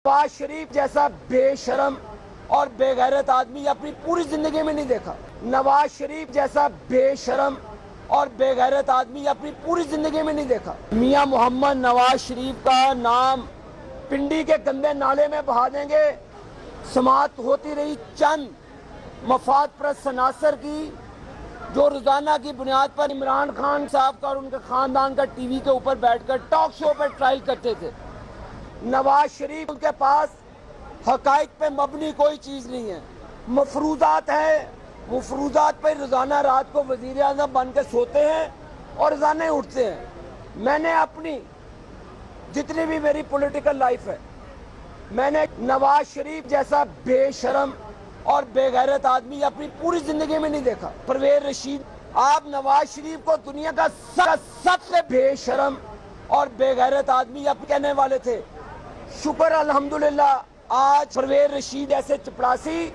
نواز شریف جیسا بے شرم اور بے غیرت آدمی اپنی پوری زندگی میں نہیں دیکھا۔ نواز شریف جیسا بے شرم اور بے غیرت آدمی اپنی پوری زندگی میں نہیں دیکھا۔ میاں محمد نواز شریف کا نام پنڈی کے گندے نالے میں بہا دیں گے۔ سماعت ہوتی رہی چند مفاد پرست عناصر کی، جو روزانہ کی بنیاد پر عمران خان صاحب کا اور ان کے خاندان کا ٹی وی کے اوپر بیٹھ کر ٹاک شو پہ ٹرائل کرتے تھے۔ نواز شریف کے پاس حقائق پہ مبنی کوئی چیز نہیں ہے، مفروضات ہیں۔ مفروضات پہ روزانہ رات کو وزیر اعظم بن کے سوتے ہیں اور روزانہ اٹھتے ہیں۔ میں نے اپنی جتنی بھی میری پولیٹیکل لائف ہے، میں نے نواز شریف جیسا بے شرم اور بے غیرت آدمی اپنی پوری زندگی میں نہیں دیکھا۔ پرویز رشید، آپ نواز شریف کو دنیا کا سب سے بے شرم اور بے غیرت آدمی اب کہنے والے تھے۔ شکر الحمدللہ آج پرویز رشید ایسے چپڑاسی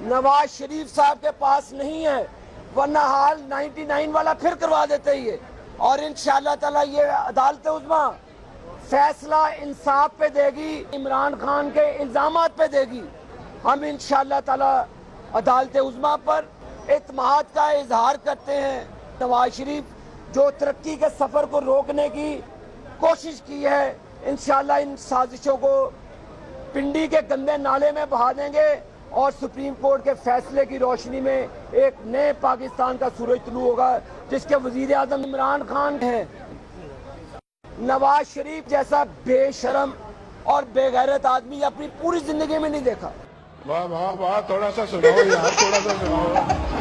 نواز شریف صاحب کے پاس نہیں ہے، ورنہ حال 99 والا پھر کروا دیتے یہ۔ اور انشاءاللہ تعالی یہ عدالت عظمیٰ فیصلہ انصاف پہ دے گی، عمران خان کے الزامات پہ دے گی۔ ہم انشاءاللہ تعالی عدالت عظمیٰ پر اعتماد کا اظہار کرتے ہیں۔ نواز شریف جو ترقی کے سفر کو روکنے کی کوشش کی ہے، انشاءاللہ ان سازشوں کو پنڈی کے گندے نالے میں بہا دیں گے اور سپریم کورٹ کے فیصلے کی روشنی میں ایک نئے پاکستان کا سورج طلوع ہوگا، جس کے وزیر اعظم عمران خان ہیں۔ نواز شریف جیسا بے شرم اور بے غیرت آدمی اپنی پوری زندگی میں نہیں دیکھا۔ واہ واہ واہ، تھوڑا سا سناؤ یار، تھوڑا سا سناؤ۔